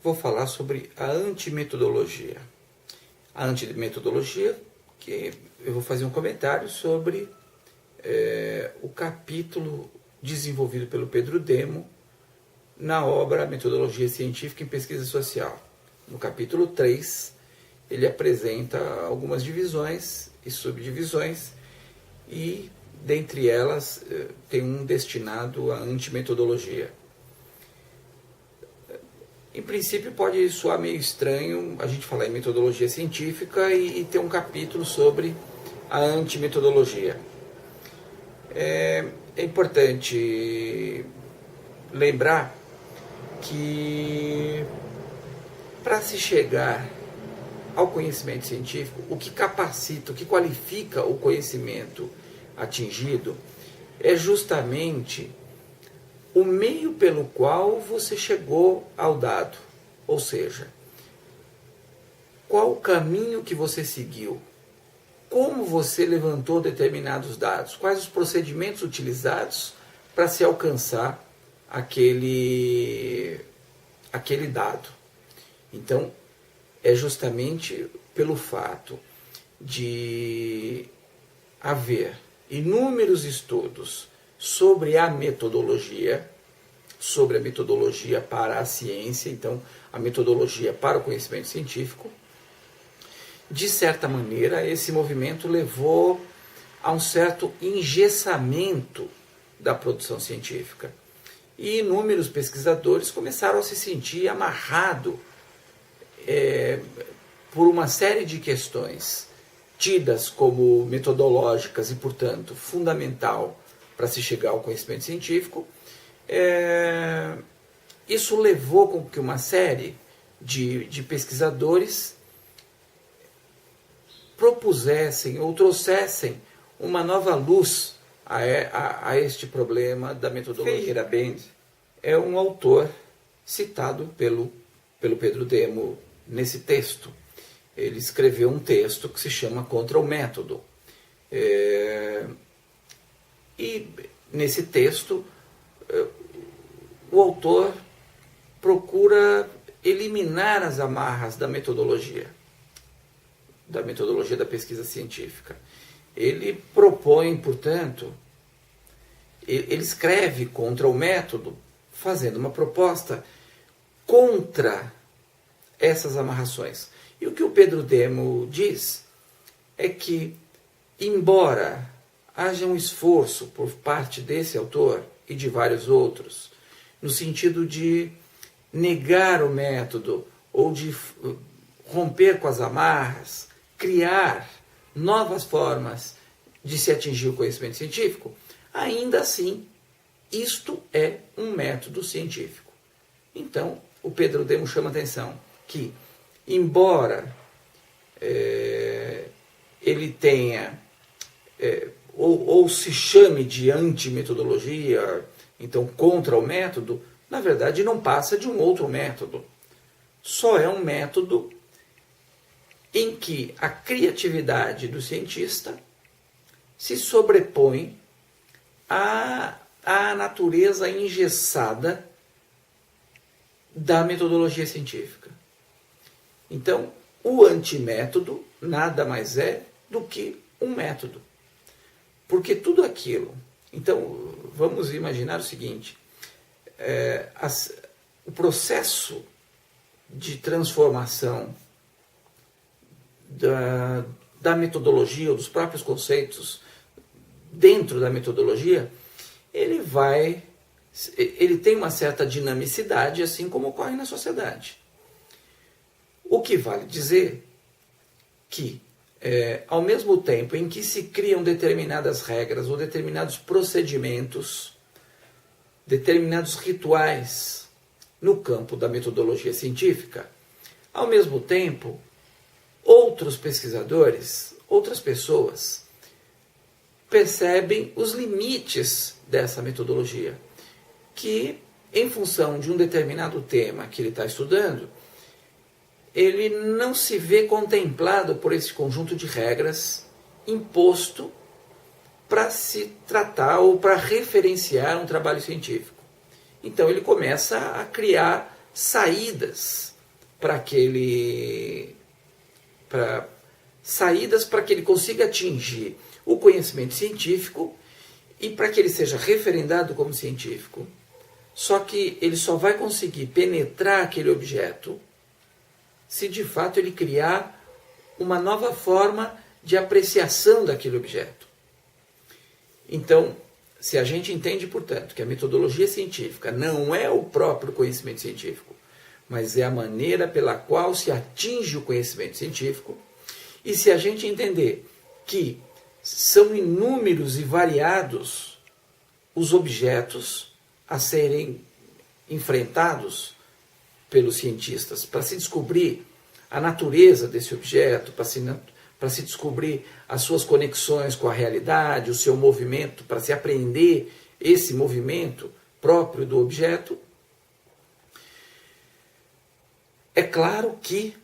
vou falar sobre a antimetodologia. A antimetodologia, que eu vou fazer um comentário sobre o capítulo desenvolvido pelo Pedro Demo na obra Metodologia Científica em Pesquisa Social. No capítulo 3, ele apresenta algumas divisões e subdivisões e, dentre elas, tem um destinado à antimetodologia. Em princípio, pode soar meio estranho a gente falar em metodologia científica e ter um capítulo sobre a antimetodologia. É importante lembrar que, para se chegar ao conhecimento científico, o que capacita, o que qualifica o conhecimento atingido é justamente o meio pelo qual você chegou ao dado, ou seja, qual o caminho que você seguiu, como você levantou determinados dados, quais os procedimentos utilizados para se alcançar aquele dado. Então, é justamente pelo fato de haver inúmeros estudos sobre a metodologia para a ciência, então a metodologia para o conhecimento científico. De certa maneira, esse movimento levou a um certo engessamento da produção científica. E inúmeros pesquisadores começaram a se sentir amarrados por uma série de questões tidas como metodológicas e, portanto, fundamental para se chegar ao conhecimento científico. Isso levou com que uma série de pesquisadores propusessem ou trouxessem uma nova luz a este problema da metodologia. Feyerabend é um autor citado pelo Pedro Demo nesse texto. Ele escreveu um texto que se chama Contra o Método. E nesse texto, o autor procura eliminar as amarras da metodologia da pesquisa científica. Ele propõe, portanto, ele escreve contra o método, fazendo uma proposta contra essas amarrações. E o que o Pedro Demo diz é que, embora haja um esforço por parte desse autor e de vários outros, no sentido de negar o método ou de romper com as amarras, criar novas formas de se atingir o conhecimento científico, ainda assim, isto é um método científico. Então, o Pedro Demo chama a atenção que, embora ele tenha, ou se chame de antimetodologia, então contra o método, na verdade não passa de um outro método. Só é um método em que a criatividade do cientista se sobrepõe à natureza engessada da metodologia científica. Então, o antimétodo nada mais é do que um método. Porque tudo aquilo... Então, vamos imaginar o seguinte, o processo de transformação da metodologia, ou dos próprios conceitos dentro da metodologia, ele tem uma certa dinamicidade, assim como ocorre na sociedade. O que vale dizer que, ao mesmo tempo em que se criam determinadas regras ou determinados procedimentos, determinados rituais no campo da metodologia científica, ao mesmo tempo, outros pesquisadores, outras pessoas, percebem os limites dessa metodologia, que, em função de um determinado tema que ele está estudando, ele não se vê contemplado por esse conjunto de regras imposto para se tratar ou para referenciar um trabalho científico. Então ele começa a criar saídas saídas para que ele consiga atingir o conhecimento científico e para que ele seja referendado como científico. Só que ele só vai conseguir penetrar aquele objeto se de fato ele criar uma nova forma de apreciação daquele objeto. Então, se a gente entende, portanto, que a metodologia científica não é o próprio conhecimento científico, mas é a maneira pela qual se atinge o conhecimento científico, e se a gente entender que são inúmeros e variados os objetos a serem enfrentados pelos cientistas para se descobrir a natureza desse objeto, para se descobrir as suas conexões com a realidade, o seu movimento, para se apreender esse movimento próprio do objeto, é claro que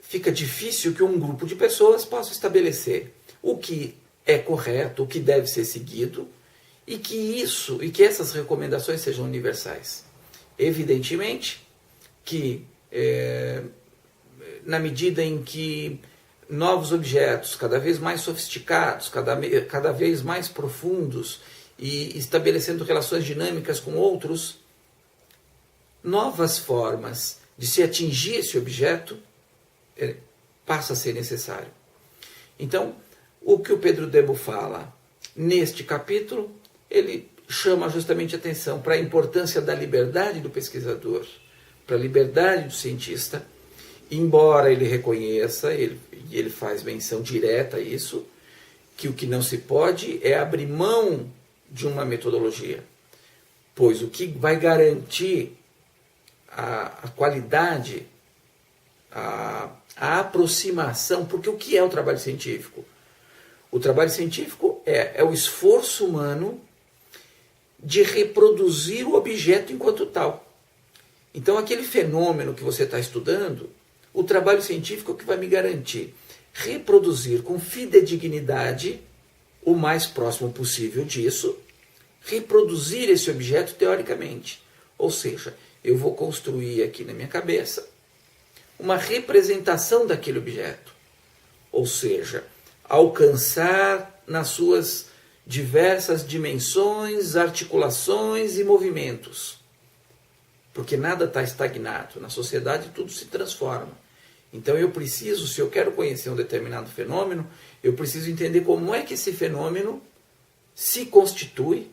fica difícil que um grupo de pessoas possa estabelecer o que é correto, o que deve ser seguido, e que essas recomendações sejam universais. Evidentemente que, na medida em que novos objetos, cada vez mais sofisticados, cada vez mais profundos e estabelecendo relações dinâmicas com outros, novas formas de se atingir esse objeto passa a ser necessário. Então, o que o Pedro Demo fala neste capítulo, ele chama justamente atenção para a importância da liberdade do pesquisador, para a liberdade do cientista, embora ele reconheça, ele faz menção direta a isso, que o que não se pode é abrir mão de uma metodologia, pois o que vai garantir a qualidade, a aproximação, porque o que é o trabalho científico? O trabalho científico é o esforço humano de reproduzir o objeto enquanto tal. Então, aquele fenômeno que você está estudando, o trabalho científico é o que vai me garantir reproduzir com fidedignidade, o mais próximo possível disso, reproduzir esse objeto teoricamente. Ou seja, eu vou construir aqui na minha cabeça uma representação daquele objeto. Ou seja, alcançar nas suas diversas dimensões, articulações e movimentos. Porque nada está estagnado. Na sociedade tudo se transforma. Então eu preciso, se eu quero conhecer um determinado fenômeno, eu preciso entender como é que esse fenômeno se constitui,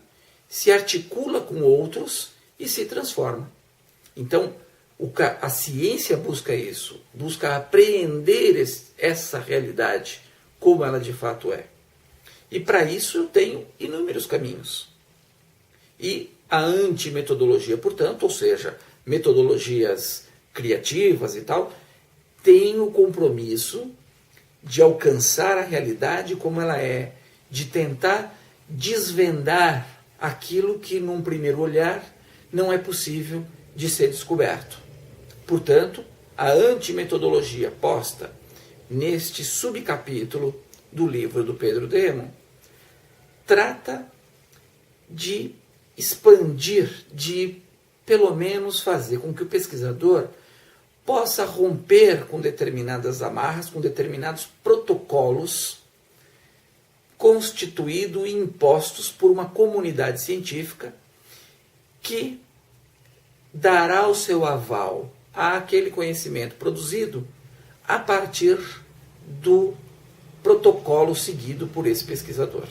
se articula com outros e se transforma. Então, a ciência busca isso, busca apreender essa realidade como ela de fato é. E para isso eu tenho inúmeros caminhos. E a antimetodologia, portanto, ou seja, metodologias criativas e tal, tem o compromisso de alcançar a realidade como ela é, de tentar desvendar aquilo que num primeiro olhar não é possível de ser descoberto. Portanto, a antimetodologia posta neste subcapítulo do livro do Pedro Demo trata de expandir, de pelo menos fazer com que o pesquisador possa romper com determinadas amarras, com determinados protocolos constituídos e impostos por uma comunidade científica que dará o seu aval àquele conhecimento produzido a partir do protocolo seguido por esse pesquisador.